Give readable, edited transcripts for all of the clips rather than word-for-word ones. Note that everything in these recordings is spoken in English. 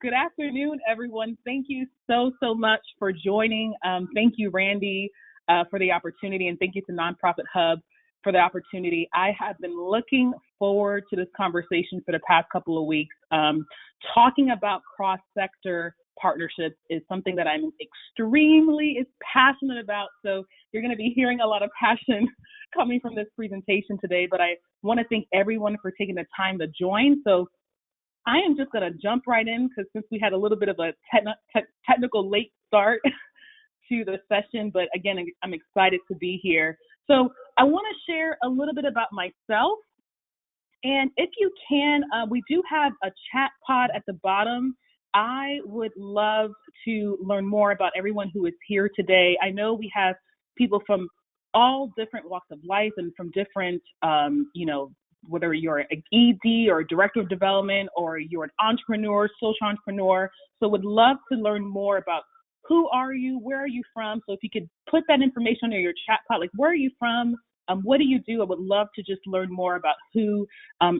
Good afternoon, everyone. Thank you so much for joining. Thank you, Randy, for the opportunity, and thank you to Nonprofit Hub for the opportunity. I have been looking forward to this conversation for the past couple of weeks. Talking about cross-sector partnerships is something that I'm extremely passionate about, so you're going to be hearing a lot of passion coming from this presentation today, but I want to thank everyone for taking the time to join. So I am just going to jump right in because since we had a little bit of a technical late start to the session, but again, I'm excited to be here. So I want to share a little bit about myself. And if you can, we do have a chat pod at the bottom. I would love to learn more about everyone who is here today. I know we have people from all different walks of life and from different, whether you're an ED or director of development or you're an entrepreneur, social entrepreneur. So would love to learn more about who are you, where are you from? So if you could put that information in your chat pod, like where are you from? What do you do? I would love to just learn more about who I'm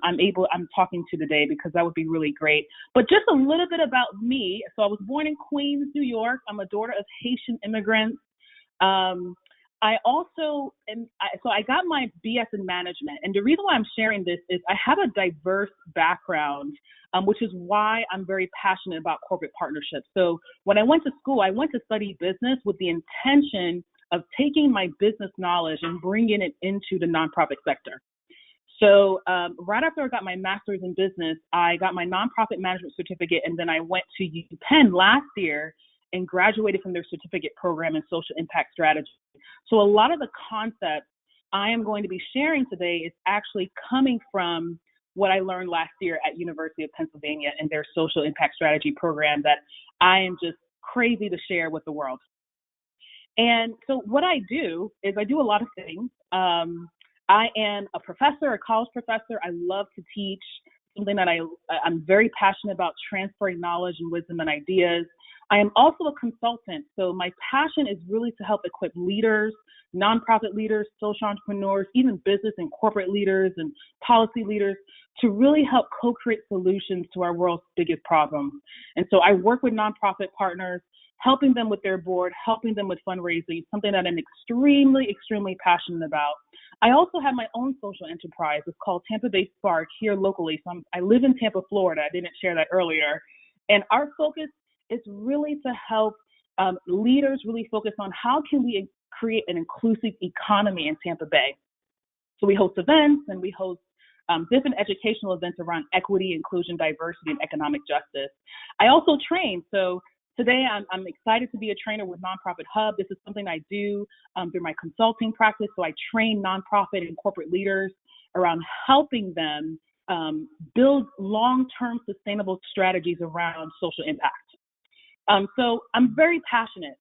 talking to today, because that would be really great. But just a little bit about me. So I was born in Queens, New York. I'm a daughter of Haitian immigrants. I got my BS in management. And the reason why I'm sharing this is I have a diverse background, which is why I'm very passionate about corporate partnerships. So when I went to school, I went to study business with the intention of taking my business knowledge and bringing it into the nonprofit sector. So right after I got my master's in business, I got my nonprofit management certificate, and then I went to UPenn last year and graduated from their certificate program in social impact strategy. So a lot of the concepts I am going to be sharing today is actually coming from what I learned last year at University of Pennsylvania in their social impact strategy program that I am just crazy to share with the world. And so what I do is I do a lot of things. I am a professor, a college professor. I love to teach, something that I'm very passionate about, transferring knowledge and wisdom and ideas. I am also a consultant. So my passion is really to help equip leaders, nonprofit leaders, social entrepreneurs, even business and corporate leaders and policy leaders to really help co-create solutions to our world's biggest problems. And so I work with nonprofit partners, helping them with their board, helping them with fundraising, something that I'm extremely passionate about. I also have my own social enterprise. It's called Tampa Bay Spark here locally. So I live in Tampa, Florida. I didn't share that earlier. And our focus is really to help leaders really focus on how can we create an inclusive economy in Tampa Bay. So we host events and we host different educational events around equity, inclusion, diversity, and economic justice. I also train. So today I'm excited to be a trainer with Nonprofit Hub. This is something I do through my consulting practice. So I train nonprofit and corporate leaders around helping them build long-term sustainable strategies around social impact. So I'm very passionate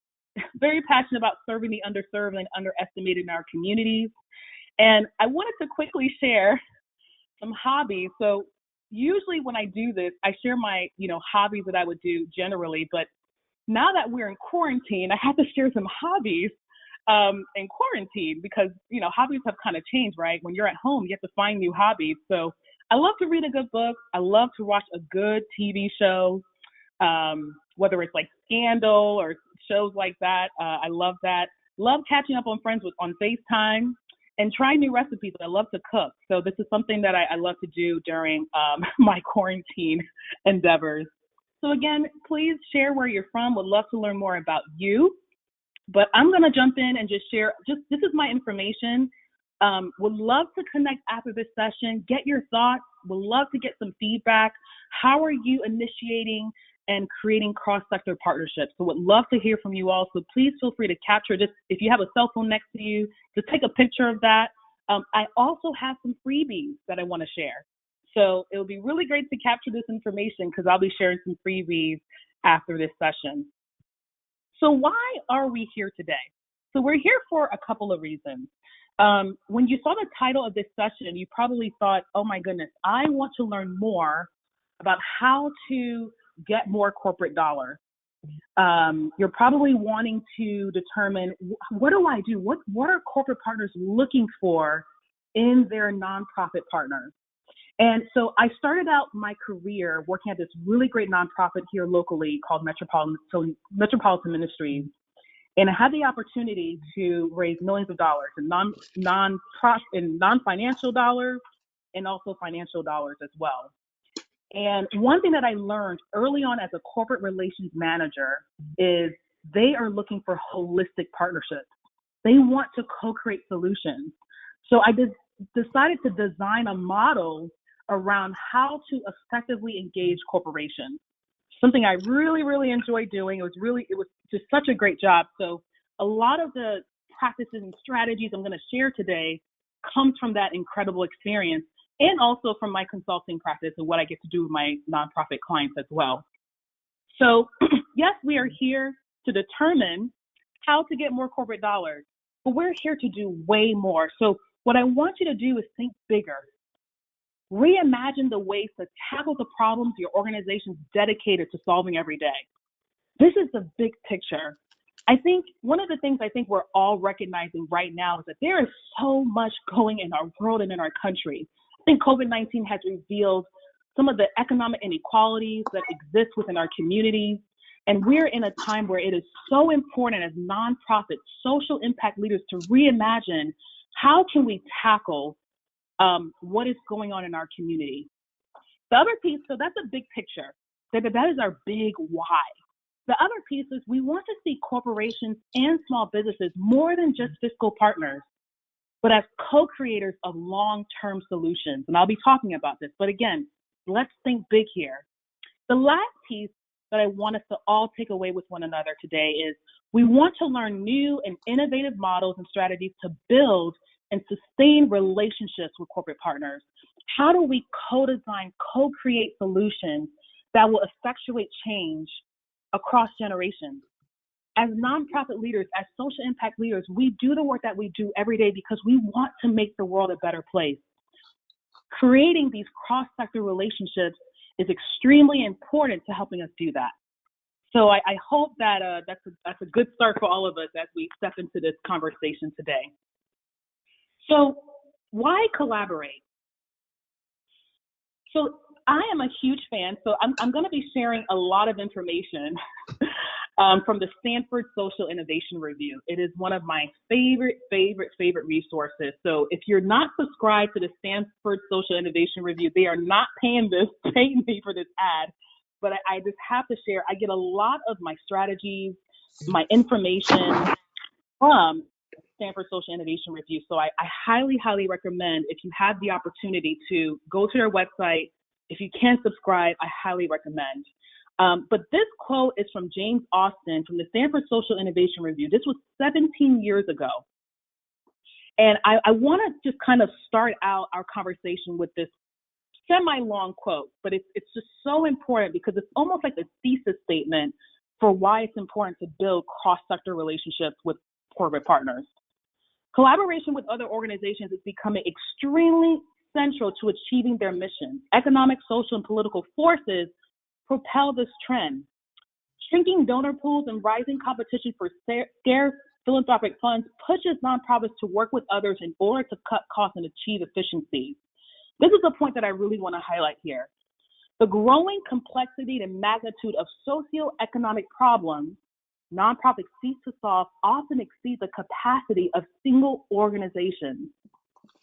about serving the underserved and underestimated in our communities. And I wanted to quickly share some hobbies. So usually when I do this, I share my, hobbies that I would do generally, but now that we're in quarantine, I have to share some hobbies in quarantine because, hobbies have kind of changed, right? When you're at home, you have to find new hobbies. So I love to read a good book. I love to watch a good TV show. Whether it's like Scandal or shows like that. I love that. Love catching up on friends on FaceTime and trying new recipes. I love to cook. So this is something that I love to do during my quarantine endeavors. So again, please share where you're from. Would love to learn more about you. But I'm going to jump in and just share, this is my information. Would love to connect after this session, get your thoughts. Would love to get some feedback. How are you initiating and creating cross-sector partnerships? So would love to hear from you all. So please feel free to capture this. If you have a cell phone next to you, to take a picture of that. I also have some freebies that I want to share. So it would be really great to capture this information because I'll be sharing some freebies after this session. So why are we here today? So we're here for a couple of reasons. When you saw the title of this session, you probably thought, oh my goodness, I want to learn more about how to get more corporate dollars. You're probably wanting to determine, what do I do? What are corporate partners looking for in their nonprofit partners? And so I started out my career working at this really great nonprofit here locally called Metropolitan Ministries. And I had the opportunity to raise millions of dollars in non-financial dollars and also financial dollars as well. And one thing that I learned early on as a corporate relations manager is they are looking for holistic partnerships. They want to co-create solutions. So I decided to design a model around how to effectively engage corporations. Something I really, really enjoyed doing. It was just such a great job. So a lot of the practices and strategies I'm going to share today comes from that incredible experience, and also from my consulting practice and what I get to do with my nonprofit clients as well. So yes, we are here to determine how to get more corporate dollars, but we're here to do way more. So what I want you to do is think bigger. Reimagine the ways to tackle the problems your organization is dedicated to solving every day. This is the big picture. I think one of the things I think we're all recognizing right now is that there is so much going in our world and in our country. I think COVID-19 has revealed some of the economic inequalities that exist within our communities. And we're in a time where it is so important as nonprofit social impact leaders to reimagine how can we tackle what is going on in our community. The other piece, so that's a big picture. That is our big why. The other piece is we want to see corporations and small businesses more than just fiscal partners, but as co-creators of long-term solutions. And I'll be talking about this, but again, let's think big here. The last piece that I want us to all take away with one another today is we want to learn new and innovative models and strategies to build and sustain relationships with corporate partners. How do we co-design, co-create solutions that will effectuate change across generations? As nonprofit leaders, as social impact leaders, we do the work that we do every day because we want to make the world a better place. Creating these cross-sector relationships is extremely important to helping us do that. So I hope that that's a good start for all of us as we step into this conversation today. So why collaborate? So I am a huge fan, so I'm going to be sharing a lot of information from the Stanford Social Innovation Review. It is one of my favorite resources. So if you're not subscribed to the Stanford Social Innovation Review, they are not paying me for this ad, but I just have to share. I get a lot of my strategies, my information from Stanford Social Innovation Review. So I highly, highly recommend, if you have the opportunity, to go to their website. If you can subscribe, I highly recommend. But this quote is from James Austin from the Stanford Social Innovation Review. This was 17 years ago. And I want to just kind of start out our conversation with this semi-long quote, but it's just so important because it's almost like a thesis statement for why it's important to build cross-sector relationships with corporate partners. Collaboration with other organizations is becoming extremely central to achieving their mission. Economic, social, and political forces propel this trend. Shrinking donor pools and rising competition for scarce philanthropic funds pushes nonprofits to work with others in order to cut costs and achieve efficiency. This is a point that I really want to highlight here. The growing complexity and magnitude of socioeconomic problems nonprofits seek to solve often exceed the capacity of single organizations.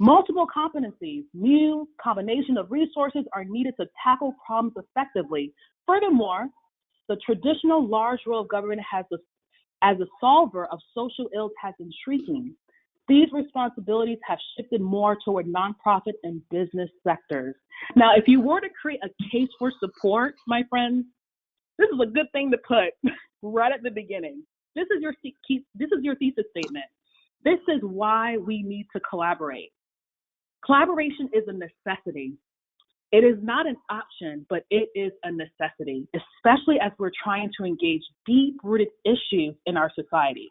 Multiple competencies, new combination of resources are needed to tackle problems effectively. Furthermore, the traditional large role of government as a solver of social ills has been shrinking. These responsibilities have shifted more toward nonprofit and business sectors. Now, if you were to create a case for support, my friends, this is a good thing to put right at the beginning. This is your thesis statement. This is why we need to collaborate. Collaboration is a necessity. It is not an option, but it is a necessity, especially as we're trying to engage deep-rooted issues in our society.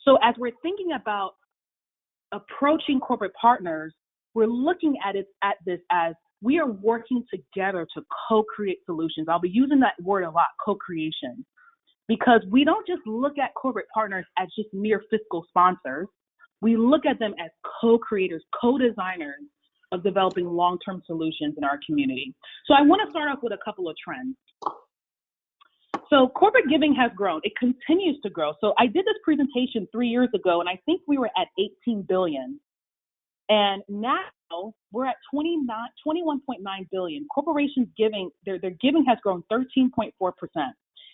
So as we're thinking about approaching corporate partners, we're looking at this as we are working together to co-create solutions. I'll be using that word a lot, co-creation, because we don't just look at corporate partners as just mere fiscal sponsors. We look at them as co-creators, co-designers of developing long-term solutions in our community. So I want to start off with a couple of trends. So corporate giving has grown. It continues to grow. So I did this presentation 3 years ago, and I think we were at 18 billion. And now we're at 21.9 billion. Corporations giving, their giving has grown 13.4%.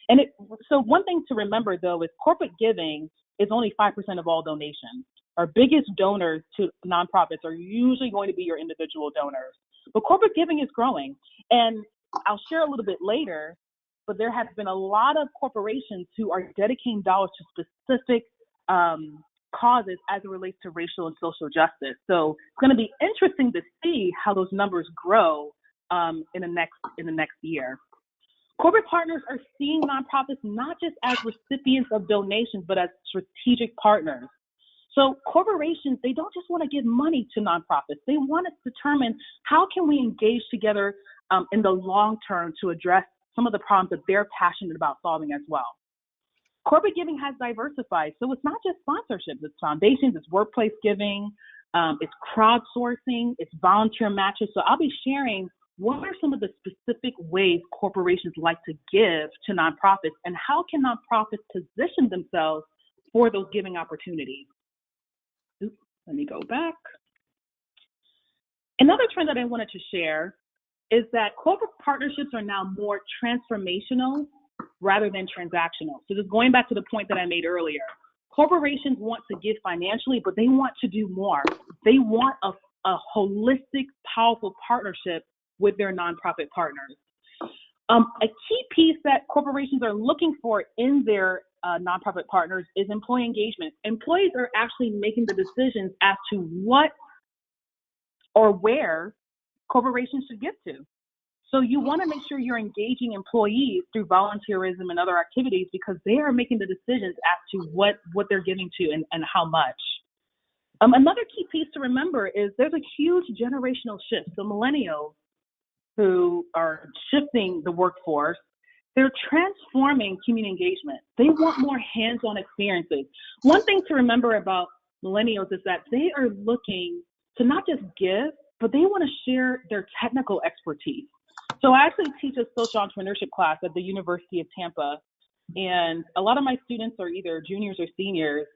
And so one thing to remember, though, is corporate giving is only 5% of all donations. Our biggest donors to nonprofits are usually going to be your individual donors. But corporate giving is growing. And I'll share a little bit later, but there has been a lot of corporations who are dedicating dollars to specific causes as it relates to racial and social justice. So it's going to be interesting to see how those numbers grow in the next year. Corporate partners are seeing nonprofits not just as recipients of donations, but as strategic partners. So corporations, they don't just want to give money to nonprofits. They want to determine how can we engage together in the long term to address some of the problems that they're passionate about solving as well. Corporate giving has diversified. So it's not just sponsorships, it's foundations, it's workplace giving, it's crowdsourcing, it's volunteer matches. So I'll be sharing what are some of the specific ways corporations like to give to nonprofits, and how can nonprofits position themselves for those giving opportunities. Oops, let me go back. Another trend that I wanted to share is that corporate partnerships are now more transformational rather than transactional. So just going back to the point that I made earlier, corporations want to give financially, but they want to do more. They want a holistic, powerful partnership with their nonprofit partners. A key piece that corporations are looking for in their nonprofit partners is employee engagement. Employees are actually making the decisions as to what or where corporations should give to. So you want to make sure you're engaging employees through volunteerism and other activities, because they are making the decisions as to what they're giving to and how much. Another key piece to remember is there's a huge generational shift. So millennials who are shifting the workforce, they're transforming community engagement. They want more hands-on experiences. One thing to remember about millennials is that they are looking to not just give, but they want to share their technical expertise. So I actually teach a social entrepreneurship class at the University of Tampa, and a lot of my students are either juniors or seniors.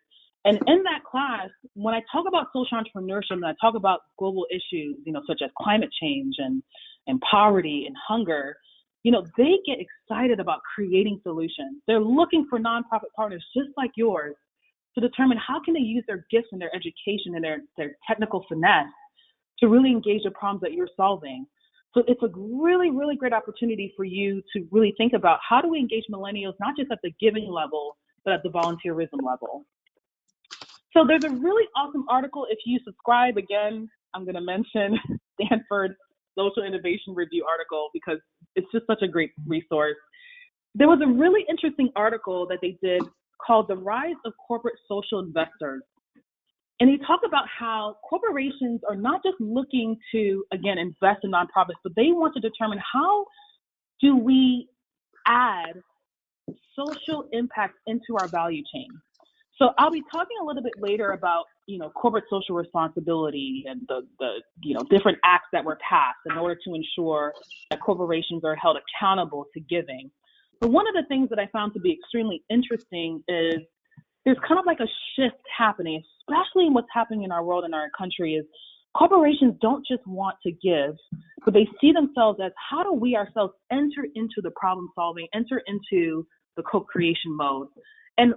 And in that class, when I talk about social entrepreneurship and I talk about global issues, such as climate change and poverty and hunger, they get excited about creating solutions. They're looking for nonprofit partners just like yours to determine how can they use their gifts and their education and their technical finesse to really engage the problems that you're solving. So it's a really, really great opportunity for you to really think about how do we engage millennials, not just at the giving level, but at the volunteerism level. So there's a really awesome article. If you subscribe, again, I'm going to mention Stanford Social Innovation Review article because it's just such a great resource. There was a really interesting article that they did called The Rise of Corporate Social Investors. And they talk about how corporations are not just looking to, again, invest in nonprofits, but they want to determine how do we add social impact into our value chain. So I'll be talking a little bit later about, corporate social responsibility and the different acts that were passed in order to ensure that corporations are held accountable to giving. But one of the things that I found to be extremely interesting is there's kind of like a shift happening, especially in what's happening in our world and our country, is corporations don't just want to give, but they see themselves as how do we ourselves enter into the problem solving, enter into the co-creation mode. And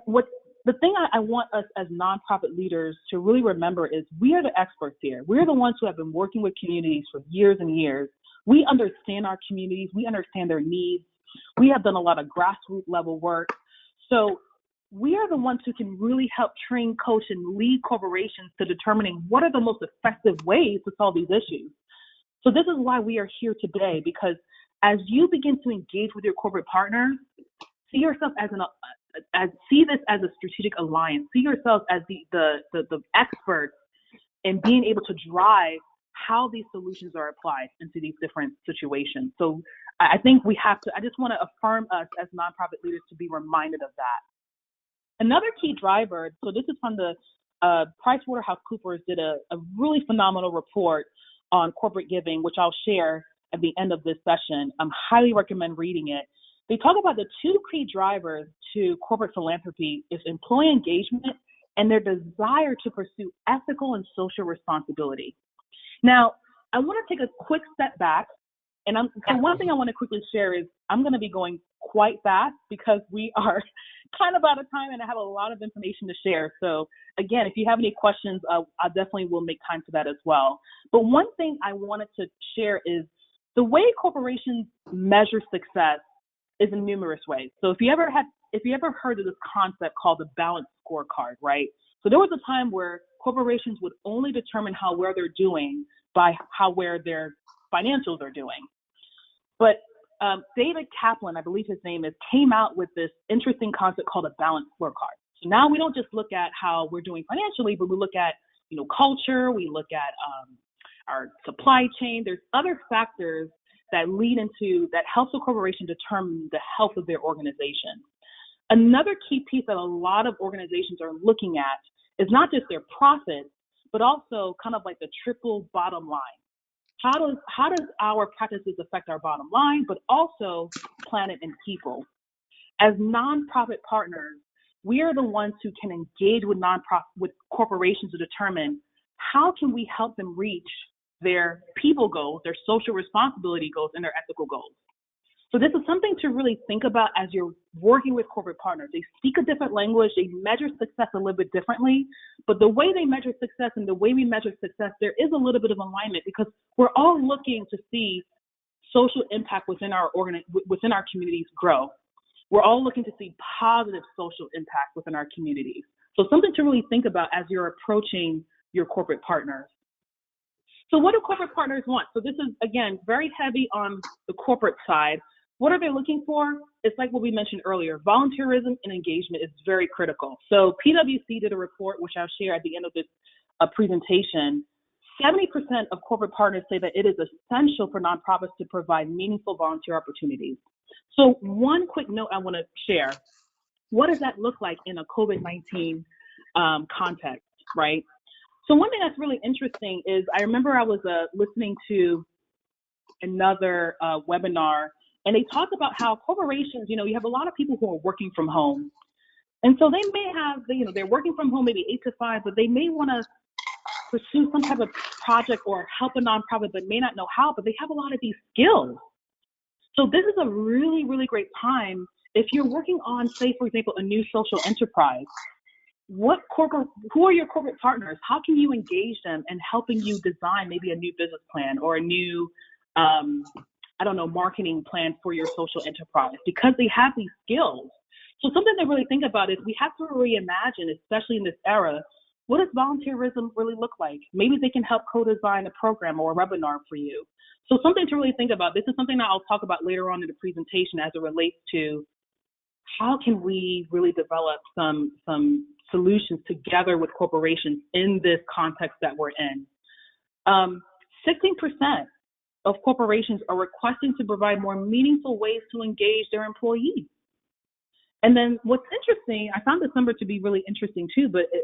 the thing I want us as nonprofit leaders to really remember is we are the experts here. We're the ones who have been working with communities for years and years. We understand our communities. We understand their needs. We have done a lot of grassroots level work. So we are the ones who can really help train, coach, and lead corporations to determining what are the most effective ways to solve these issues. So this is why we are here today, because as you begin to engage with your corporate partners, see yourself see this as a strategic alliance. See yourself as the experts in being able to drive how these solutions are applied into these different situations. So I think I just want to affirm us as nonprofit leaders to be reminded of that. Another key driver, so this is from the PricewaterhouseCoopers did a really phenomenal report on corporate giving, which I'll share at the end of this session. I highly recommend reading it. They talk about the two key drivers to corporate philanthropy is employee engagement and their desire to pursue ethical and social responsibility. Now, I want to take a quick step back. And so one thing I want to quickly share is I'm going to be going quite fast because we are kind of out of time and I have a lot of information to share. So again, if you have any questions, I definitely will make time for that as well. But one thing I wanted to share is the way corporations measure success is in numerous ways. So if you ever heard of this concept called the balanced scorecard, right? So there was a time where corporations would only determine how well they're doing by how well their financials are doing. But David Kaplan, I believe his name is, came out with this interesting concept called a balanced scorecard. So now we don't just look at how we're doing financially, but we look at, culture, we look at our supply chain. There's other factors that helps a corporation determine the health of their organization. Another key piece that a lot of organizations are looking at is not just their profits, but also kind of like the triple bottom line. How does our practices affect our bottom line, but also planet and people? As nonprofit partners, we are the ones who can engage with corporations to determine how can we help them reach their people goals, their social responsibility goals, and their ethical goals. So this is something to really think about as you're working with corporate partners. They speak a different language. They measure success a little bit differently. But the way they measure success and the way we measure success, there is a little bit of alignment because we're all looking to see social impact within our communities grow. We're all looking to see positive social impact within our communities. So something to really think about as you're approaching your corporate partners. So what do corporate partners want? So this is, again, very heavy on the corporate side. What are they looking for? It's like what we mentioned earlier. Volunteerism and engagement is very critical. So PwC did a report, which I'll share at the end of this presentation. 70% of corporate partners say that it is essential for nonprofits to provide meaningful volunteer opportunities. So one quick note I want to share. What does that look like in a COVID-19 context, right? So one thing that's really interesting is I remember I was listening to another webinar, and they talked about how corporations, you have a lot of people who are working from home. And so they may have, they're working from home maybe 8 to 5, but they may want to pursue some type of project or help a nonprofit, but may not know how, but they have a lot of these skills. So this is a really, really great time if you're working on, say, for example, a new social enterprise. Who are your corporate partners? How can you engage them in helping you design maybe a new business plan or a new, marketing plan for your social enterprise? Because they have these skills. So something to really think about is we have to reimagine, especially in this era, what does volunteerism really look like? Maybe they can help co-design a program or a webinar for you. So something to really think about. This is something that I'll talk about later on in the presentation as it relates to how can we really develop some solutions together with corporations in this context that we're in. 16% of corporations are requesting to provide more meaningful ways to engage their employees. And then what's interesting, I found this number to be really interesting too, but it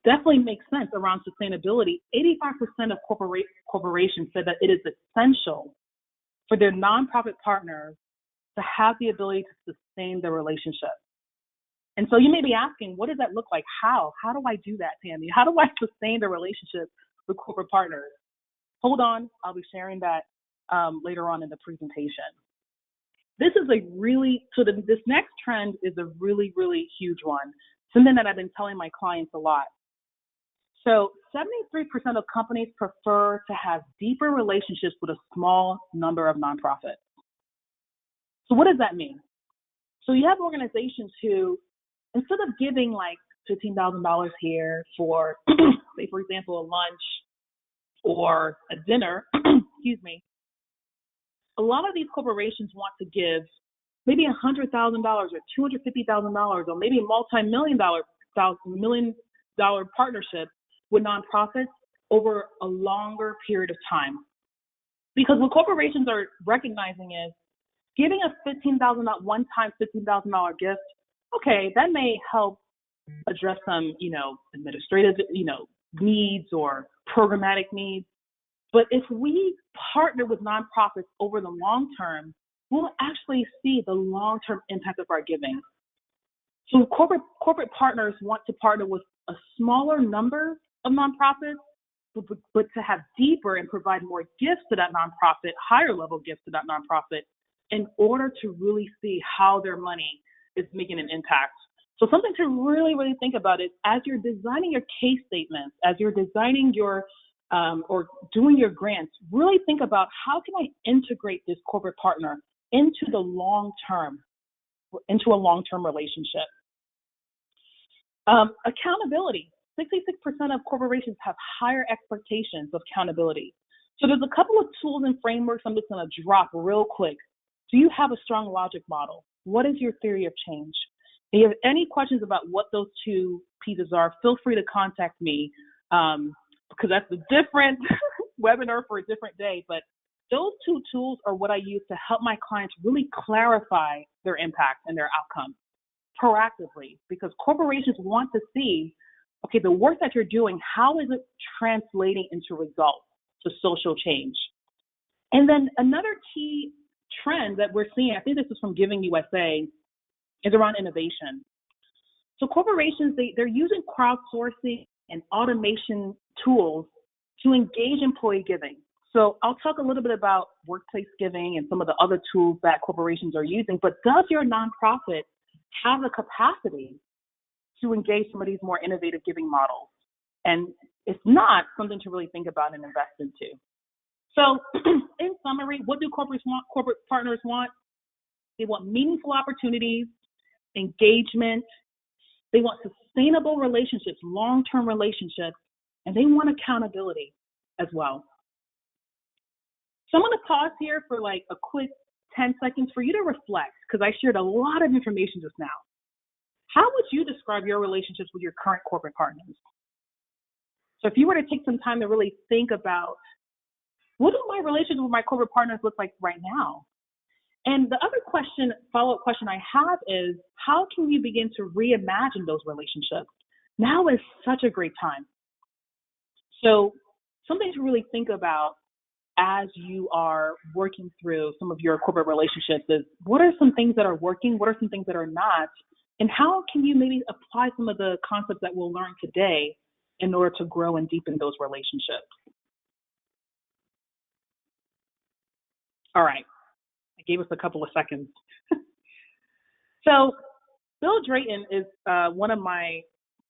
definitely makes sense around sustainability. 85% of corporations said that it is essential for their nonprofit partners to have the ability to sustain the relationship. And so you may be asking, what does that look like? How do I do that, Tammy? How do I sustain the relationship with corporate partners? Hold on, I'll be sharing that later on in the presentation. This is this next trend is a really, really huge one, something that I've been telling my clients a lot. So 73% of companies prefer to have deeper relationships with a small number of nonprofits. So what does that mean? So you have organizations who, instead of giving like $15,000 here for, say, for example, a lunch or a dinner, a lot of these corporations want to give maybe $100,000 or $250,000 or maybe a multi-million dollar partnership with nonprofits over a longer period of time. Because what corporations are recognizing is giving a one-time $15,000 gift, okay, that may help address some, administrative, needs or programmatic needs. But if we partner with nonprofits over the long term, we'll actually see the long-term impact of our giving. So corporate partners want to partner with a smaller number of nonprofits, but to have deeper and provide more gifts to that nonprofit, higher level gifts to that nonprofit, in order to really see how their money is making an impact. So something to really, really think about is as you're designing your case statements, as you're designing your or doing your grants, really think about how can I integrate this corporate partner into the long term, into a long-term relationship. Accountability. 66% of corporations have higher expectations of accountability. So there's a couple of tools and frameworks I'm just going to drop real quick. Do you have a strong logic model? What is your theory of change? If you have any questions about what those two pieces are, feel free to contact me because that's a different webinar for a different day. But those two tools are what I use to help my clients really clarify their impact and their outcome proactively, because corporations want to see, okay, the work that you're doing, how is it translating into results, to social change? And then another key trend that we're seeing, I think this is from Giving USA, is around innovation. So corporations, they're using crowdsourcing and automation tools to engage employee giving. So I'll talk a little bit about workplace giving and some of the other tools that corporations are using, but does your nonprofit have the capacity to engage some of these more innovative giving models? And if not, something to really think about and invest into. So in summary, what do corporate partners want? They want meaningful opportunities, engagement, they want sustainable relationships, long-term relationships, and they want accountability as well. So I'm going to pause here for like a quick 10 seconds for you to reflect, because I shared a lot of information just now. How would you describe your relationships with your current corporate partners? So if you were to take some time to really think about, what do my relationships with my corporate partners look like right now? And the other question, follow-up question I have is, how can you begin to reimagine those relationships? Now is such a great time. So something to really think about as you are working through some of your corporate relationships is, what are some things that are working? What are some things that are not? And how can you maybe apply some of the concepts that we'll learn today in order to grow and deepen those relationships? All right. I gave us a couple of seconds. So Bill Drayton is one of my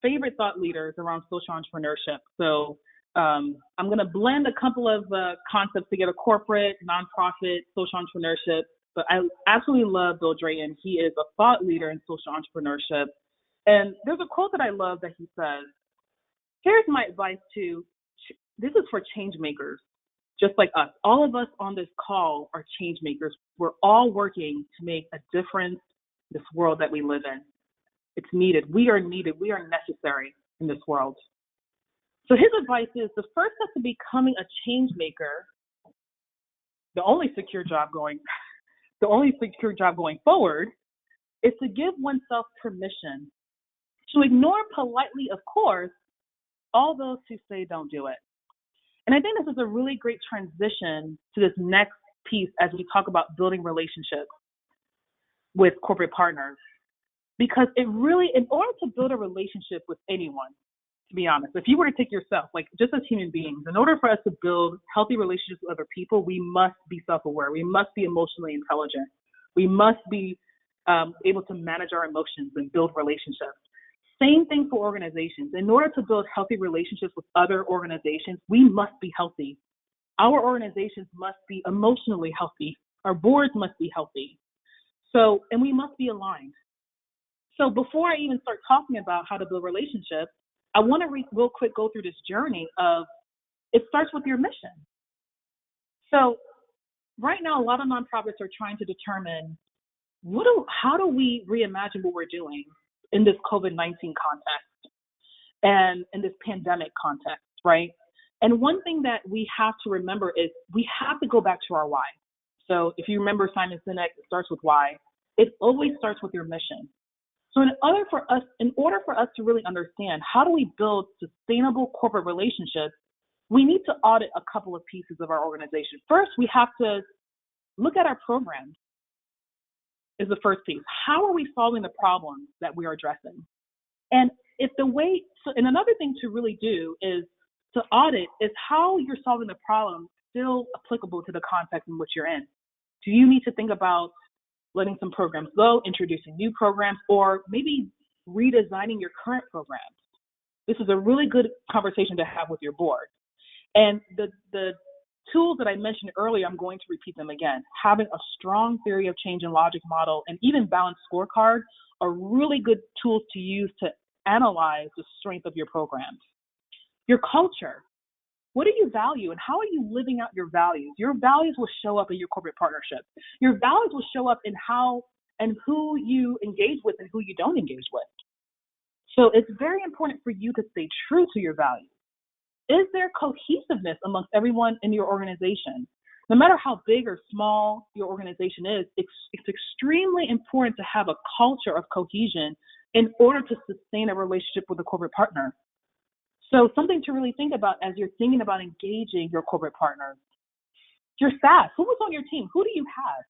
favorite thought leaders around social entrepreneurship. So I'm going to blend a couple of concepts together: corporate, nonprofit, social entrepreneurship. But I absolutely love Bill Drayton. He is a thought leader in social entrepreneurship. And there's a quote that I love that he says, here's my advice this is for change makers, just like us. All of us on this call are change makers. We're all working to make a difference in this world that we live in. It's needed. We are needed. We are necessary in this world. So his advice is, the first step to becoming a change maker, the only secure job going forward, is to give oneself permission to ignore politely, of course, all those who say don't do it. And I think this is a really great transition to this next piece as we talk about building relationships with corporate partners. Because it really, in order to build a relationship with anyone, to be honest, if you were to take yourself, like just as human beings, in order for us to build healthy relationships with other people, we must be self-aware. We must be emotionally intelligent. We must be able to manage our emotions and build relationships. Same thing for organizations. In order to build healthy relationships with other organizations, we must be healthy. Our organizations must be emotionally healthy. Our boards must be healthy. So, and we must be aligned. So before I even start talking about how to build relationships, I want to real quick go through this journey of, it starts with your mission. So right now, a lot of nonprofits are trying to determine, how do we reimagine what we're doing in this COVID-19 context and in this pandemic context, right? And one thing that we have to remember is we have to go back to our why. So if you remember Simon Sinek, it starts with why. It always starts with your mission. So in order for us to really understand how do we build sustainable corporate relationships, we need to audit a couple of pieces of our organization. First, we have to look at our programs is the first piece. How are we solving the problems that we are addressing? And and another thing to really do is to audit is how you're solving the problem still applicable to the context in which you're in. Do you need to think about letting some programs go, introducing new programs, or maybe redesigning your current programs? This is a really good conversation to have with your board. And the tools that I mentioned earlier, I'm going to repeat them again. Having a strong theory of change and logic model and even balanced scorecard are really good tools to use to analyze the strength of your programs. Your culture. What do you value and how are you living out your values? Your values will show up in your corporate partnership. Your values will show up in how and who you engage with and who you don't engage with. So it's very important for you to stay true to your values. Is there cohesiveness amongst everyone in your organization? No matter how big or small your organization is, it's extremely important to have a culture of cohesion in order to sustain a relationship with a corporate partner. So something to really think about as you're thinking about engaging your corporate partners. Your staff, who was on your team? Who do you have?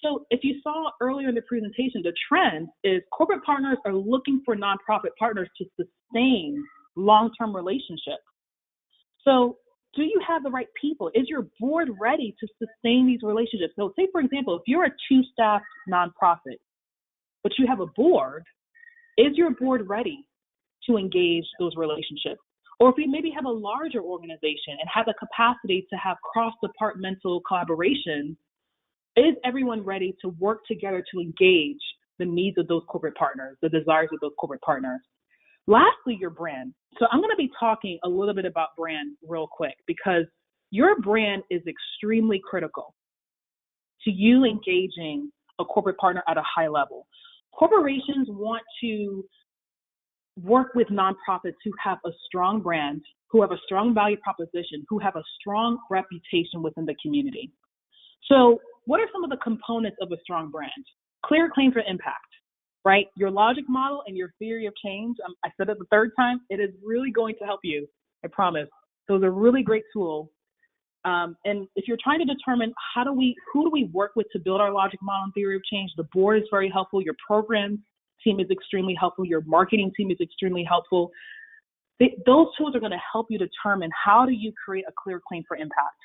So if you saw earlier in the presentation, the trend is corporate partners are looking for nonprofit partners to sustain long-term relationships. So do you have the right people? Is your board ready to sustain these relationships? So say, for example, if you're a two-staff nonprofit, but you have a board, is your board ready to engage those relationships? Or if you maybe have a larger organization and have the capacity to have cross-departmental collaboration, is everyone ready to work together to engage the needs of those corporate partners, the desires of those corporate partners? Lastly, your brand. So I'm going to be talking a little bit about brand real quick because your brand is extremely critical to you engaging a corporate partner at a high level. Corporations want to work with nonprofits who have a strong brand, who have a strong value proposition, who have a strong reputation within the community. So what are some of the components of a strong brand? Clear claim for impact, right? Your logic model and your theory of change, I said it the third time, it is really going to help you, I promise. Those are really great tools. And if you're trying to determine who do we work with to build our logic model and theory of change, the board is very helpful. Your programs team is extremely helpful. Your marketing team is extremely helpful. Those tools are going to help you determine how do you create a clear claim for impact.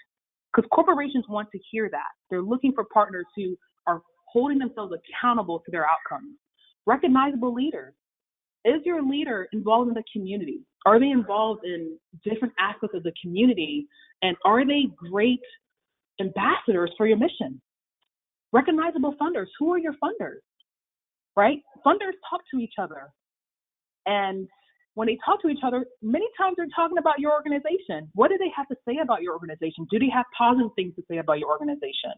Because corporations want to hear that. They're looking for partners who are holding themselves accountable to their outcomes. Recognizable leaders. Is your leader involved in the community? Are they involved in different aspects of the community? And are they great ambassadors for your mission? Recognizable funders. Who are your funders? Right? Funders talk to each other. And when they talk to each other, many times they're talking about your organization. What do they have to say about your organization? Do they have positive things to say about your organization?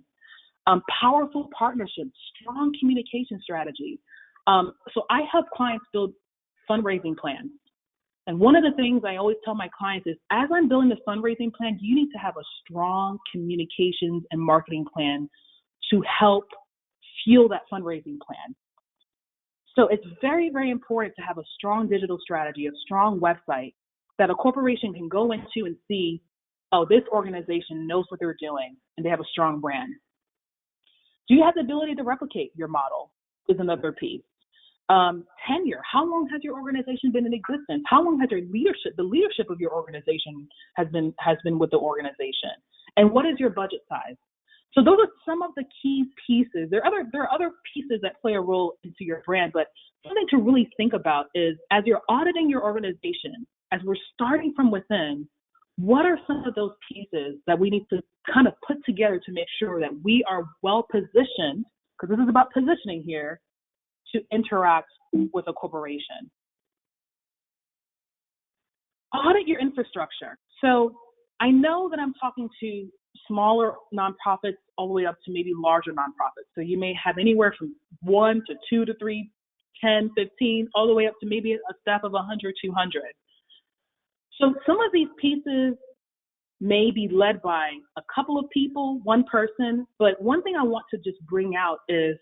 Powerful partnerships, strong communication strategy. So I help clients build fundraising plans. And one of the things I always tell my clients is, as I'm building the fundraising plan, you need to have a strong communications and marketing plan to help fuel that fundraising plan. So it's very, very important to have a strong digital strategy, a strong website that a corporation can go into and see, oh, this organization knows what they're doing and they have a strong brand. Do you have the ability to replicate your model is another piece. Tenure. How long has your organization been in existence? How long has the leadership of your organization has been with the organization? And what is your budget size? So those are some of the key pieces. There are other pieces that play a role into your brand, but something to really think about is, as you're auditing your organization, as we're starting from within, what are some of those pieces that we need to kind of put together to make sure that we are well positioned, because this is about positioning here, to interact with a corporation. Audit your infrastructure. So I know that I'm talking to smaller nonprofits all the way up to maybe larger nonprofits. So you may have anywhere from 1 to 2 to 3, 10, 15, all the way up to maybe a staff of 100, 200. So some of these pieces may be led by a couple of people, one person, but one thing I want to just bring out is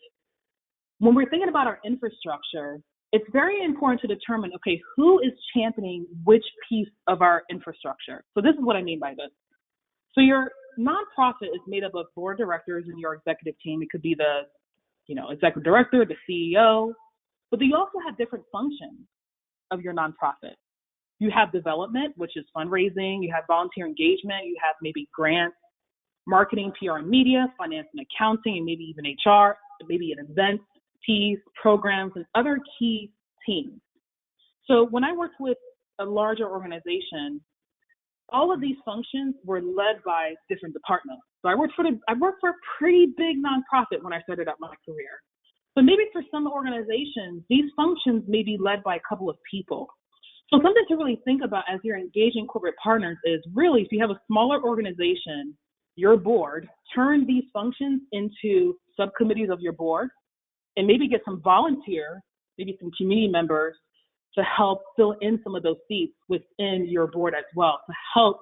when we're thinking about our infrastructure, it's very important to determine, okay, who is championing which piece of our infrastructure. So this is what I mean by this. So your nonprofit is made up of board directors and your executive team. It could be the, executive director, the CEO, but you also have different functions of your nonprofit. You have development, which is fundraising. You have volunteer engagement. You have maybe grants, marketing, PR and media, finance and accounting, and maybe even HR, maybe an events piece, programs, and other key teams. So when I worked with a larger organization, all of these functions were led by different departments. So I worked for a pretty big nonprofit when I started out my career. But maybe for some organizations, these functions may be led by a couple of people. So something to really think about as you're engaging corporate partners is really, if you have a smaller organization, your board, turn these functions into subcommittees of your board and maybe get some volunteer, maybe some community members to help fill in some of those seats within your board as well, to help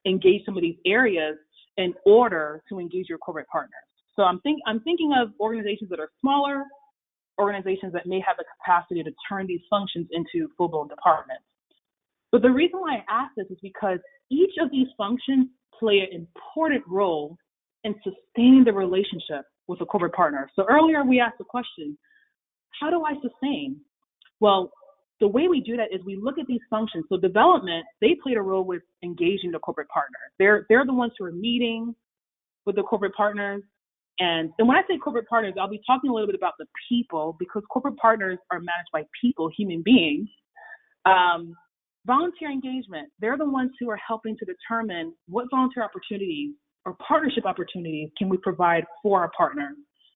engage some of these areas in order to engage your corporate partners. So I'm thinking of organizations that are smaller, organizations that may have the capacity to turn these functions into full-blown departments. But the reason why I ask this is because each of these functions play an important role in sustaining the relationship with a corporate partner. So earlier we asked the question, how do I sustain? Well, the way we do that is we look at these functions. So development, they played a role with engaging the corporate partner. They're the ones who are meeting with the corporate partners. And when I say corporate partners, I'll be talking a little bit about the people, because corporate partners are managed by people, human beings. Volunteer engagement, they're the ones who are helping to determine what volunteer opportunities or partnership opportunities can we provide for our partner.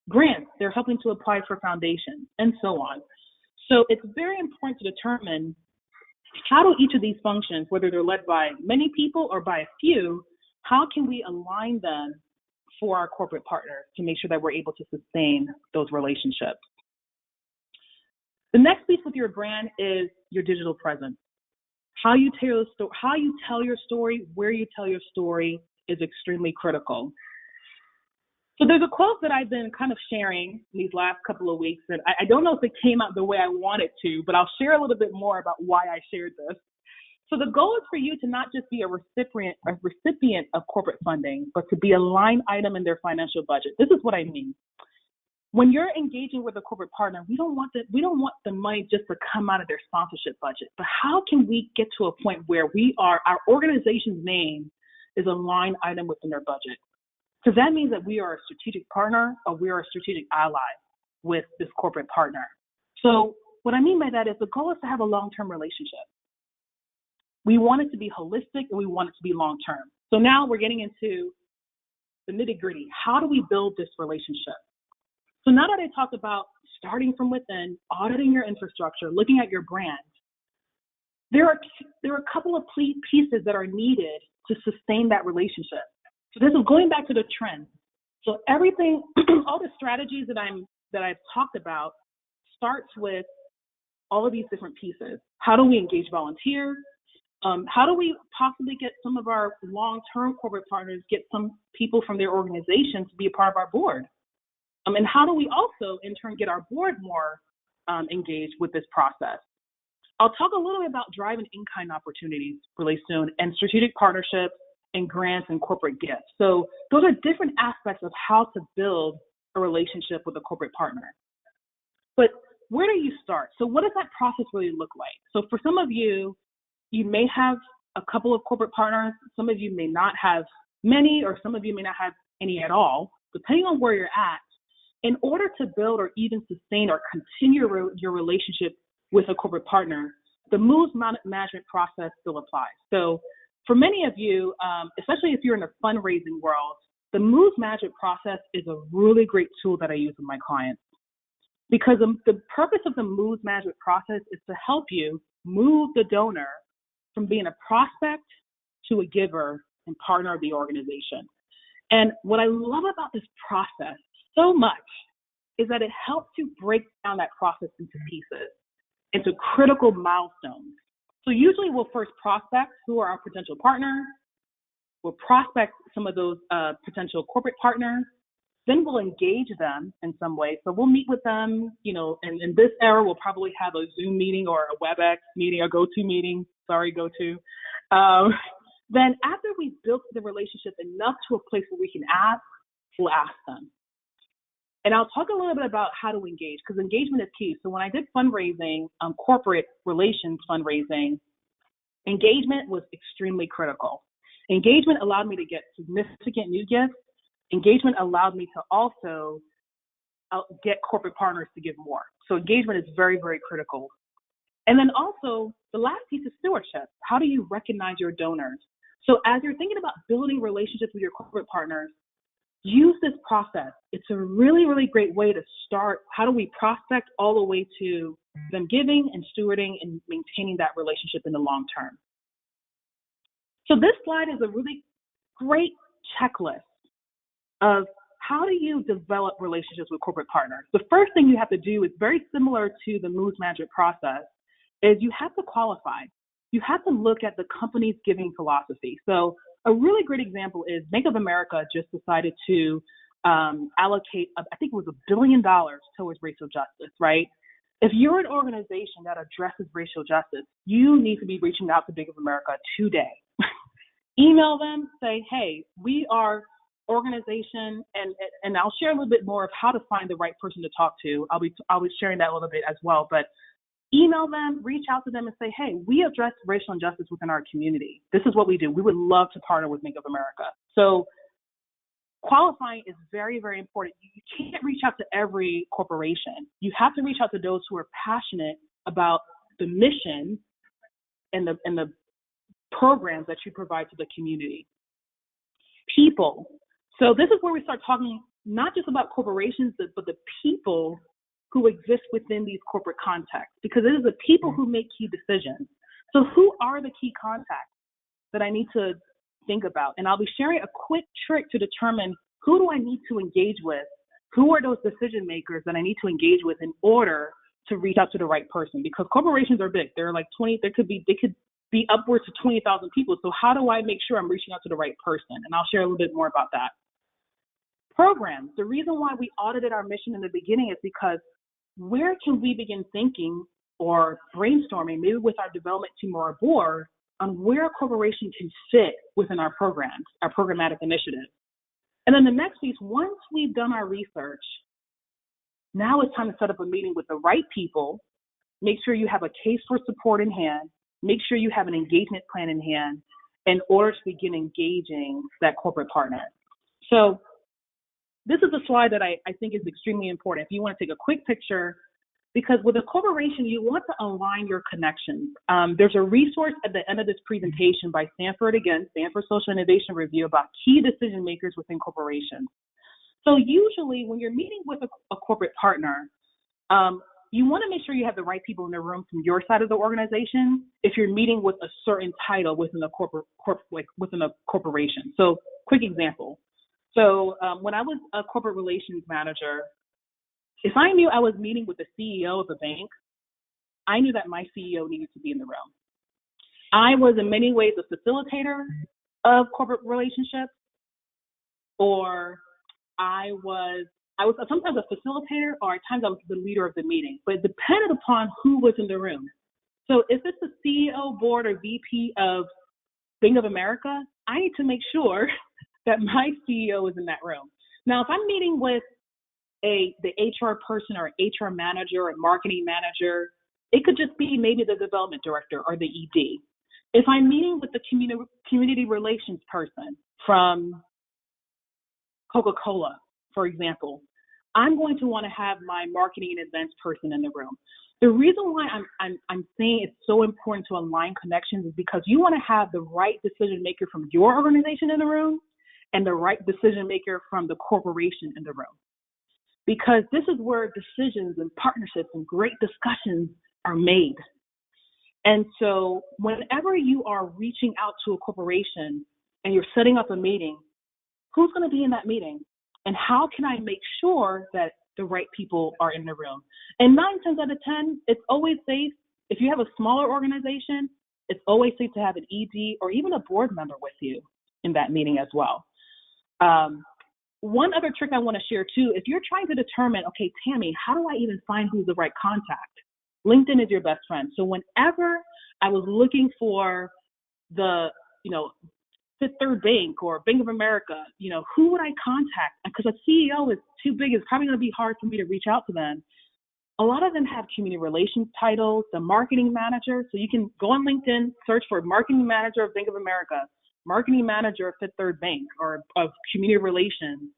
Grants, they're helping to apply for foundations, and so on. So it's very important to determine how do each of these functions, whether they're led by many people or by a few, how can we align them for our corporate partners to make sure that we're able to sustain those relationships. The next piece with your brand is your digital presence. How you tell your story, where you tell your story is extremely critical. So there's a quote that I've been kind of sharing these last couple of weeks, and I don't know if it came out the way I wanted to, but I'll share a little bit more about why I shared this. So the goal is for you to not just be a recipient of corporate funding, but to be a line item in their financial budget. This is what I mean. When you're engaging with a corporate partner, we don't want the money just to come out of their sponsorship budget, but how can we get to a point where our organization's name is a line item within their budget? Because that means that we are a strategic partner or we are a strategic ally with this corporate partner. So what I mean by that is the goal is to have a long-term relationship. We want it to be holistic and we want it to be long-term. So now we're getting into the nitty-gritty. How do we build this relationship? So now that I talked about starting from within, auditing your infrastructure, looking at your brand, there are a couple of pieces that are needed to sustain that relationship. So this is going back to the trends. So everything, all the strategies that I've talked about starts with all of these different pieces. How do we engage volunteers? How do we possibly get some of our long-term corporate partners, get some people from their organization to be a part of our board? And how do we also, in turn, get our board more engaged with this process? I'll talk a little bit about driving in-kind opportunities really soon, and strategic partnerships and grants and corporate gifts. So those are different aspects of how to build a relationship with a corporate partner. But where do you start? So what does that process really look like? So for some of you, you may have a couple of corporate partners. Some of you may not have many, or some of you may not have any at all, depending on where you're at. In order to build or even sustain or continue your relationship with a corporate partner, the moves management process still applies. So for many of you, especially if you're in the fundraising world, the moves management process is a really great tool that I use with my clients. Because the purpose of the moves management process is to help you move the donor from being a prospect to a giver and partner of the organization. And what I love about this process so much is that it helps you break down that process into pieces, into critical milestones. So usually we'll first prospect who are our potential partners. We'll prospect some of those potential corporate partners. Then we'll engage them in some way. So we'll meet with them, and in this era, we'll probably have a Zoom meeting or a WebEx meeting, a GoTo meeting. Sorry, GoTo. Then after we've built the relationship enough to a place where we can ask, we'll ask them. And I'll talk a little bit about how to engage, because engagement is key. So when I did fundraising, corporate relations fundraising, engagement was extremely critical. Engagement allowed me to get significant new gifts. Engagement allowed me to also get corporate partners to give more. So engagement is very, very critical. And then also, the last piece is stewardship. How do you recognize your donors? So as you're thinking about building relationships with your corporate partners, use this process. It's a really, really great way to start. How do we prospect all the way to them giving and stewarding and maintaining that relationship in the long term? So this slide is a really great checklist of how do you develop relationships with corporate partners. The first thing you have to do is very similar to the Moves Magic process, is you have to qualify. You have to look at the company's giving philosophy. So a really great example is Bank of America just decided to allocate, I think it was $1 billion towards racial justice, right? If you're an organization that addresses racial justice, you need to be reaching out to Bank of America today. Email them, say, hey, we are organization, and I'll share a little bit more of how to find the right person to talk to. I'll be sharing that a little bit as well, but email them, reach out to them and say, hey, we address racial injustice within our community. This is what we do. We would love to partner with Bank of America. So qualifying is very, very important. You can't reach out to every corporation. You have to reach out to those who are passionate about the mission and the programs that you provide to the community. People. So this is where we start talking not just about corporations, but the people who exist within these corporate contexts, because it is the people who make key decisions. So who are the key contacts that I need to think about? And I'll be sharing a quick trick to determine who do I need to engage with? Who are those decision makers that I need to engage with in order to reach out to the right person? Because corporations are big. They're like 20, they could be upwards to 20,000 people. So how do I make sure I'm reaching out to the right person? And I'll share a little bit more about that. Programs. The reason why we audited our mission in the beginning is because where can we begin thinking or brainstorming, maybe with our development team or our board, on where a corporation can fit within our programs, our programmatic initiatives. And then the next piece, once we've done our research, now it's time to set up a meeting with the right people, make sure you have a case for support in hand, make sure you have an engagement plan in hand in order to begin engaging that corporate partner. So this is a slide that I think is extremely important. If you want to take a quick picture, because with a corporation, you want to align your connections. There's a resource at the end of this presentation by Stanford Social Innovation Review about key decision makers within corporations. So usually when you're meeting with a corporate partner, you want to make sure you have the right people in the room from your side of the organization if you're meeting with a certain title within a within a corporation. So quick example. So when I was a corporate relations manager, if I knew I was meeting with the CEO of a bank, I knew that my CEO needed to be in the room. I was in many ways a facilitator of corporate relationships, or I was sometimes a facilitator, or at times I was the leader of the meeting, but it depended upon who was in the room. So if it's the CEO, board, or VP of Bank of America, I need to make sure that my CEO is in that room. Now, if I'm meeting with the HR person or HR manager or marketing manager, it could just be maybe the development director or the ED. If I'm meeting with the community relations person from Coca-Cola, for example, I'm going to want to have my marketing and events person in the room. The reason why I'm saying it's so important to align connections is because you want to have the right decision maker from your organization in the room and the right decision maker from the corporation in the room. Because this is where decisions and partnerships and great discussions are made. And so whenever you are reaching out to a corporation and you're setting up a meeting, who's going to be in that meeting? And how can I make sure that the right people are in the room? And 9 times out of 10, it's always safe. If you have a smaller organization, it's always safe to have an ED or even a board member with you in that meeting as well. one other trick I want to share too, if you're trying to determine, okay, Tammy, how do I even find who's the right contact? LinkedIn is your best friend. So whenever I was looking for the, Fifth Third Bank or Bank of America, who would I contact? Because a CEO is too big, it's probably going to be hard for me to reach out to them. A lot of them have community relations titles, the marketing manager. So you can go on LinkedIn, search for marketing manager of Bank of America, marketing manager of Fifth Third Bank, or of community relations.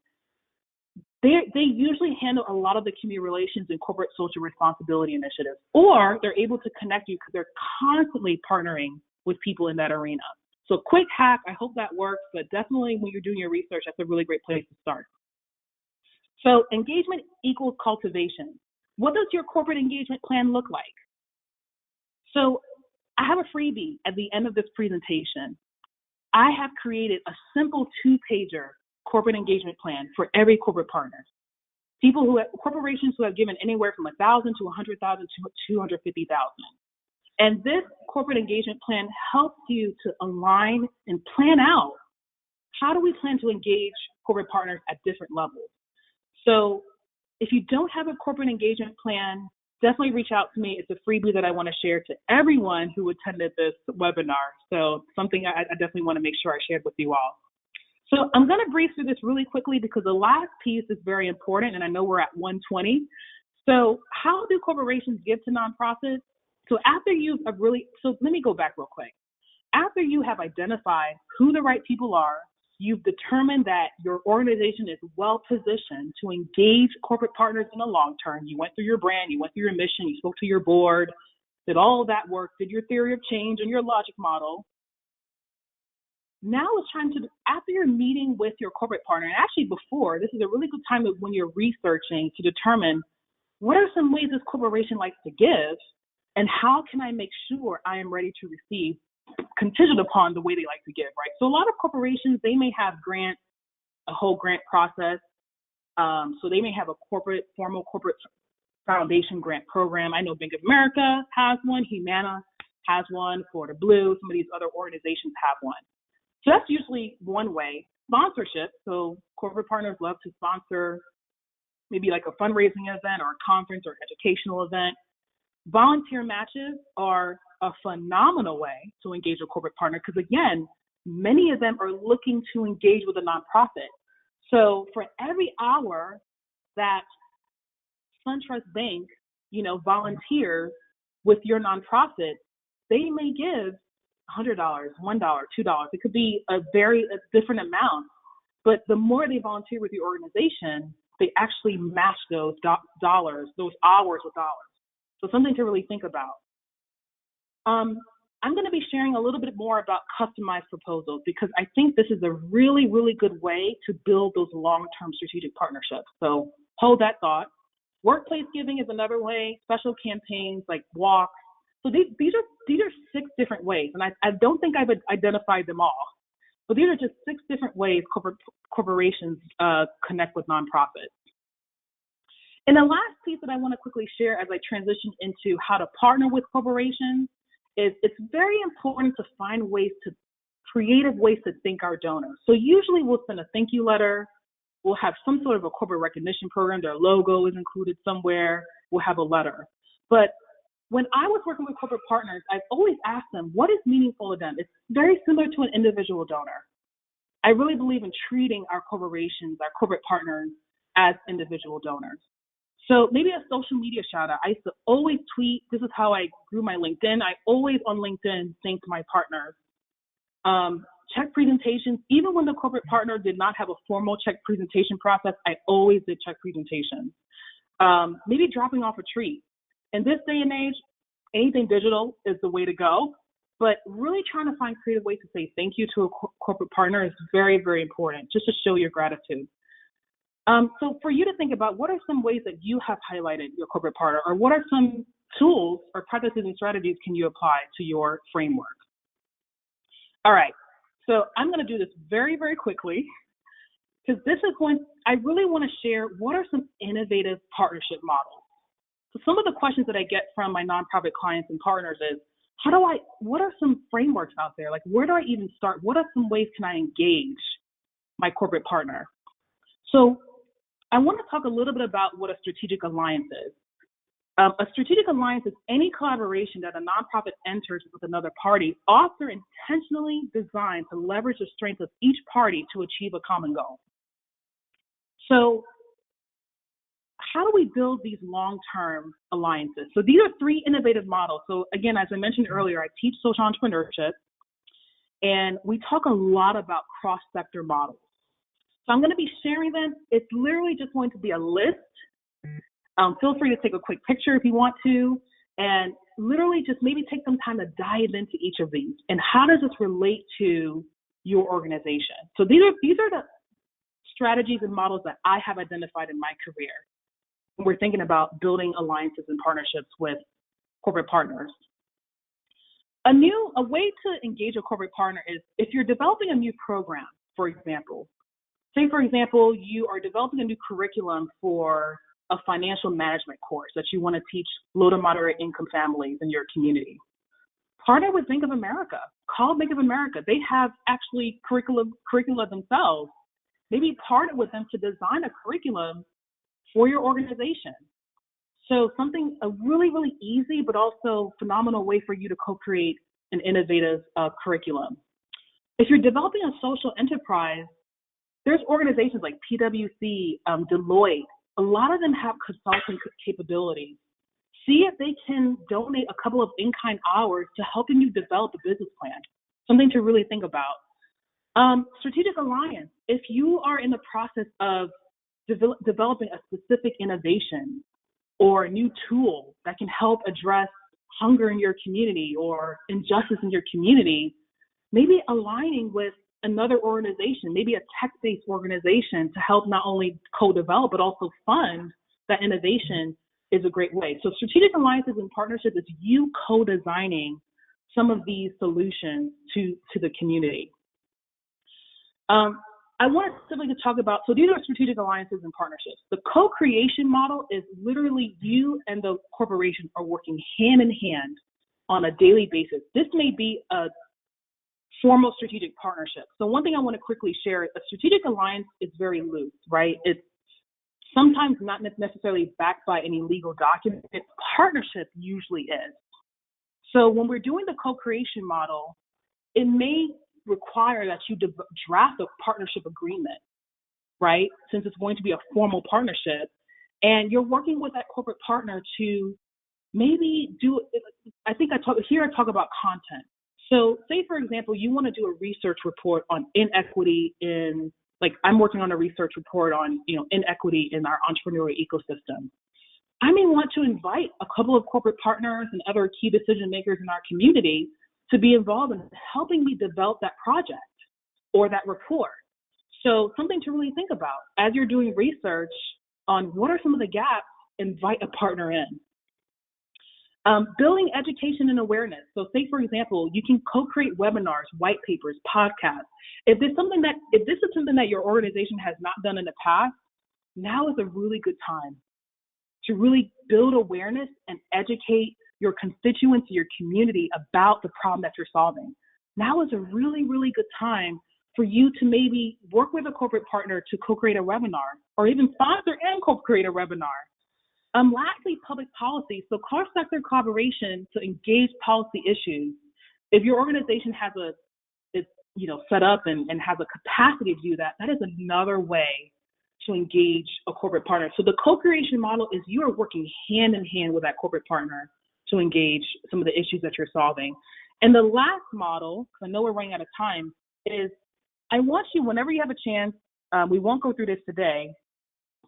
They usually handle a lot of the community relations and corporate social responsibility initiatives, or they're able to connect you because they're constantly partnering with people in that arena. So quick hack, I hope that works, but definitely when you're doing your research, that's a really great place to start. So engagement equals cultivation. What does your corporate engagement plan look like? So I have a freebie at the end of this presentation. I have created a simple 2-pager corporate engagement plan for every corporate partner. Corporations who have given anywhere from 1,000 to 100,000 to 250,000. And this corporate engagement plan helps you to align and plan out how do we plan to engage corporate partners at different levels. So if you don't have a corporate engagement plan, definitely reach out to me. It's a freebie that I want to share to everyone who attended this webinar. So something I definitely want to make sure I shared with you all. So I'm going to breeze through this really quickly because the last piece is very important, and I know we're at 1:20. So how do corporations give to nonprofits? So let me go back real quick. After you have identified who the right people are, you've determined that your organization is well positioned to engage corporate partners in the long term. You went through your brand, you went through your mission, you spoke to your board, did all of that work, did your theory of change and your logic model. Now it's time to, after you're meeting with your corporate partner, and actually before, this is a really good time when you're researching to determine what are some ways this corporation likes to give, and how can I make sure I am ready to receive, contingent upon the way they like to give, right? So a lot of corporations, they may have a whole grant process. So they may have a formal corporate foundation grant program. I know Bank of America has one, Humana has one, Florida Blue, some of these other organizations have one. So that's usually one way. Sponsorship, so corporate partners love to sponsor maybe like a fundraising event or a conference or educational event. Volunteer matches are a phenomenal way to engage a corporate partner because, again, many of them are looking to engage with a nonprofit. So for every hour that SunTrust Bank, volunteers with your nonprofit, they may give $100, $1, $2. It could be a different amount, but the more they volunteer with your organization, they actually match those dollars, those hours with dollars. So something to really think about. I'm going to be sharing a little bit more about customized proposals because I think this is a really, really good way to build those long-term strategic partnerships. So hold that thought. Workplace giving is another way, special campaigns like walks. So these are 6 different ways, and I don't think I've identified them all, but these are just 6 different ways corporations connect with nonprofits. And the last piece that I want to quickly share as I transition into how to partner with corporations is it's very important to find creative ways to thank our donors. So usually we'll send a thank you letter. We'll have some sort of a corporate recognition program. Their logo is included somewhere. We'll have a letter. But when I was working with corporate partners, I've always asked them, what is meaningful to them? It's very similar to an individual donor. I really believe in treating our corporations, our corporate partners, as individual donors. So maybe a social media shout out. I used to always tweet. This is how I grew my LinkedIn. I always on LinkedIn thanked my partners. Check presentations. Even when the corporate partner did not have a formal check presentation process, I always did check presentations. Maybe dropping off a treat. In this day and age, anything digital is the way to go. But really trying to find creative ways to say thank you to a corporate partner is very, very important, just to show your gratitude. So for you to think about, what are some ways that you have highlighted your corporate partner, or what are some tools or practices and strategies can you apply to your framework? All right, so I'm going to do this very, very quickly because I really want to share what are some innovative partnership models. So some of the questions that I get from my nonprofit clients and partners is, what are some frameworks out there? Like, where do I even start? What are some ways can I engage my corporate partner? So I want to talk a little bit about what a strategic alliance is. A strategic alliance is any collaboration that a nonprofit enters with another party, often intentionally designed to leverage the strength of each party to achieve a common goal. So how do we build these long-term alliances? So these are three innovative models. So again, as I mentioned earlier, I teach social entrepreneurship, and we talk a lot about cross-sector models. So I'm going to be sharing them. It's literally just going to be a list. Feel free to take a quick picture if you want to, and literally just maybe take some time to dive into each of these. And how does this relate to your organization? So these are the strategies and models that I have identified in my career when we're thinking about building alliances and partnerships with corporate partners. A way to engage a corporate partner is if you're developing a new program, for example. Say, for example, you are developing a new curriculum for a financial management course that you want to teach low to moderate income families in your community. Partner with Bank of America. Call Bank of America. They have actually curricula themselves. Maybe partner with them to design a curriculum for your organization. So something a really, really easy but also phenomenal way for you to co-create an innovative curriculum. If you're developing a social enterprise, there's organizations like PwC, Deloitte. A lot of them have consulting capabilities. See if they can donate a couple of in-kind hours to helping you develop a business plan, something to really think about. Strategic alliance. If you are in the process of developing a specific innovation or a new tool that can help address hunger in your community or injustice in your community, maybe aligning with another organization, maybe a tech-based organization, to help not only co-develop but also fund that innovation is a great way. So strategic alliances and partnerships is you co-designing some of these solutions to the community. I want simply to talk about, so these are strategic alliances and partnerships. The co-creation model is literally you and the corporation are working hand in hand on a daily basis. This may be a formal strategic partnership. So one thing I want to quickly share is a strategic alliance is very loose, right? It's sometimes not necessarily backed by any legal document. Partnership usually is. So when we're doing the co-creation model, it may require that you draft a partnership agreement, right? Since it's going to be a formal partnership, and you're working with that corporate partner to maybe do, I talk about content. So say, for example, you want to do a research report on inequity in, like I'm working on a research report on, inequity in our entrepreneurial ecosystem. I may want to invite a couple of corporate partners and other key decision makers in our community to be involved in helping me develop that project or that report. So something to really think about as you're doing research on what are some of the gaps, invite a partner in. Building education and awareness. So say, for example, you can co-create webinars, white papers, podcasts. If this is something that your organization has not done in the past, now is a really good time to really build awareness and educate your constituents, your community about the problem that you're solving. Now is a really, really good time for you to maybe work with a corporate partner to co-create a webinar or even sponsor and co-create a webinar. Lastly, public policy. So cross-sector collaboration to engage policy issues. If your organization has set up and has a capacity to do that, that is another way to engage a corporate partner. So the co-creation model is you are working hand in hand with that corporate partner to engage some of the issues that you're solving. And the last model, because I know we're running out of time, is I want you, whenever you have a chance, we won't go through this today,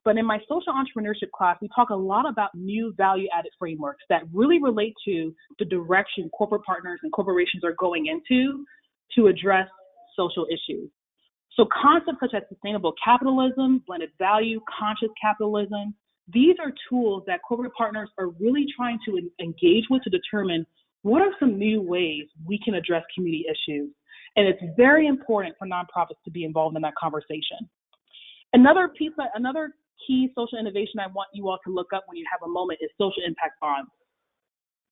but in my social entrepreneurship class, we talk a lot about new value-added frameworks that really relate to the direction corporate partners and corporations are going into to address social issues. So concepts such as sustainable capitalism, blended value, conscious capitalism, these are tools that corporate partners are really trying to engage with to determine what are some new ways we can address community issues. And it's very important for nonprofits to be involved in that conversation. Another key social innovation I want you all to look up when you have a moment is social impact bonds.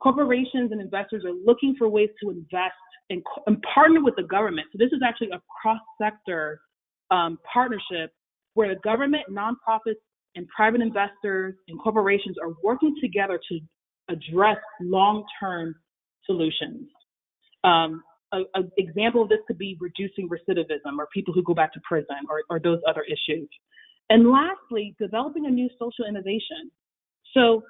Corporations and investors are looking for ways to invest and partner with the government. So this is actually a cross-sector partnership where the government, nonprofits, and private investors and corporations are working together to address long-term solutions. An example of this could be reducing recidivism or people who go back to prison or those other issues. And lastly, developing a new social innovation. So,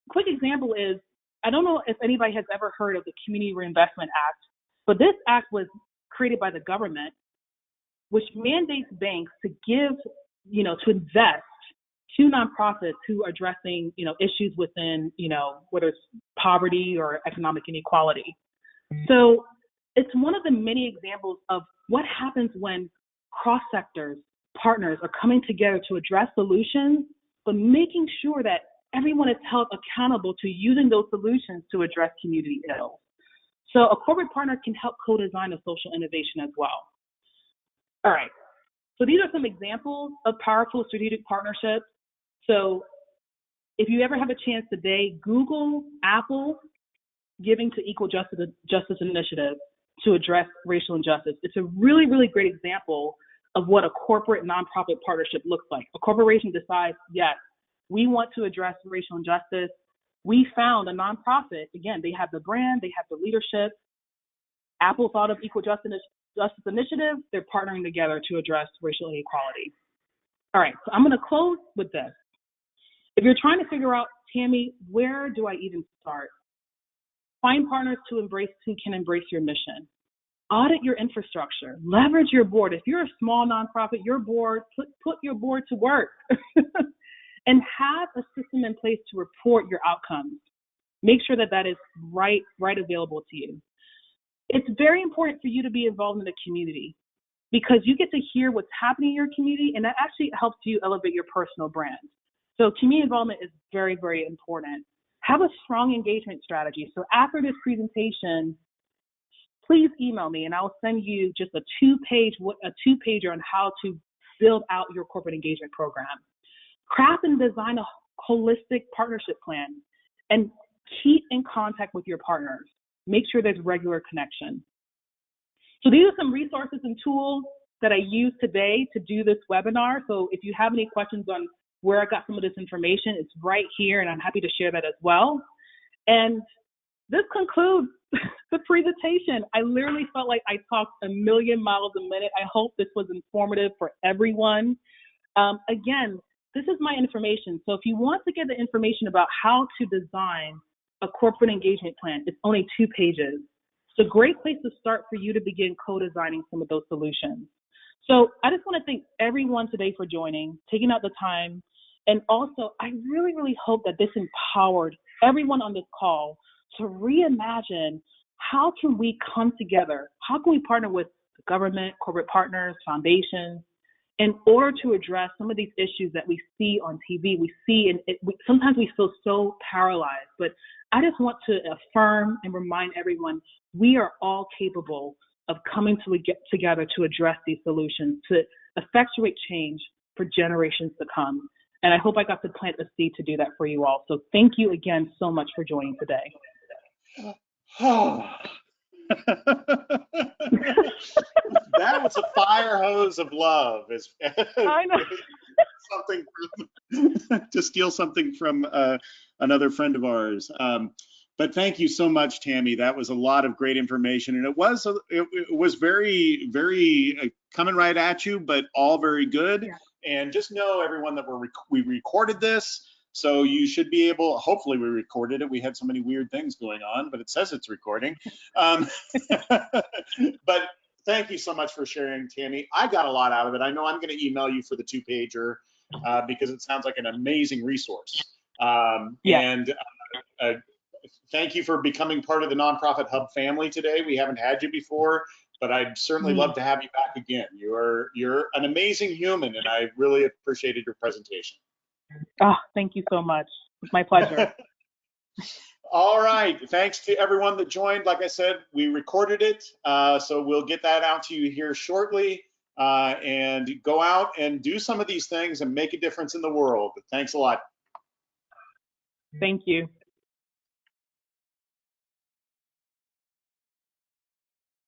quick example is, I don't know if anybody has ever heard of the Community Reinvestment Act, but this act was created by the government, which mandates banks to give, to invest to nonprofits who are addressing, issues within, whether it's poverty or economic inequality. So it's one of the many examples of what happens when cross-sectors, partners are coming together to address solutions, but making sure that everyone is held accountable to using those solutions to address community ills. So a corporate partner can help co-design a social innovation as well. All right, so these are some examples of powerful strategic partnerships. So if you ever have a chance today, Google Apple Giving to Equal Justice Initiative to address racial injustice. It's a really, really great example of what a corporate nonprofit partnership looks like. A corporation decides, yes, we want to address racial injustice. We found a nonprofit. Again, they have the brand, they have the leadership. Apple thought of Equal Justice Initiative. They're partnering together to address racial inequality. All right, so I'm going to close with this. If you're trying to figure out, Tammy, where do I even start? Find partners who can embrace your mission. Audit your infrastructure. Leverage your board. If you're a small nonprofit, your board, put your board to work. And have a system in place to report your outcomes. Make sure that is right available to you. It's very important for you to be involved in the community because you get to hear what's happening in your community, and that actually helps you elevate your personal brand. So community involvement is very, very important. Have a strong engagement strategy. So after this presentation, please email me and I'll send you just a two-pager on how to build out your corporate engagement program. Craft and design a holistic partnership plan and keep in contact with your partners. Make sure there's regular connection. So these are some resources and tools that I used today to do this webinar. So if you have any questions on where I got some of this information, it's right here, and I'm happy to share that as well. And this concludes the presentation. I literally felt like I talked a million miles a minute. I hope this was informative for everyone. Again, this is my information. So if you want to get the information about how to design a corporate engagement plan, it's only 2 pages. It's a great place to start for you to begin co-designing some of those solutions. So I just want to thank everyone today for joining, taking out the time. And also, I really, really hope that this empowered everyone on this call to reimagine how can we come together? How can we partner with the government, corporate partners, foundations, in order to address some of these issues that we see on TV? We see, and sometimes we feel so paralyzed, but I just want to affirm and remind everyone, we are all capable of coming together to address these solutions, to effectuate change for generations to come. And I hope I got to plant a seed to do that for you all. So thank you again so much for joining today. That was a fire hose of love. I know. To steal something from another friend of ours. But thank you so much, Tammy. That was a lot of great information, and it was very, very coming right at you, but all very good. Yeah. And just know, everyone, that we recorded this, so you should be able. Hopefully, we recorded it. We had so many weird things going on, but it says it's recording. But thank you so much for sharing, Tammy. I got a lot out of it. I know I'm going to email you for the 2-pager because it sounds like an amazing resource. And thank you for becoming part of the Nonprofit Hub family today. We haven't had you before, but I'd certainly love to have you back again. You're an amazing human, and I really appreciated your presentation. Oh, thank you so much. It's my pleasure. All right. Thanks to everyone that joined. Like I said, we recorded it, so we'll get that out to you here shortly. And go out and do some of these things and make a difference in the world. Thanks a lot. Thank you.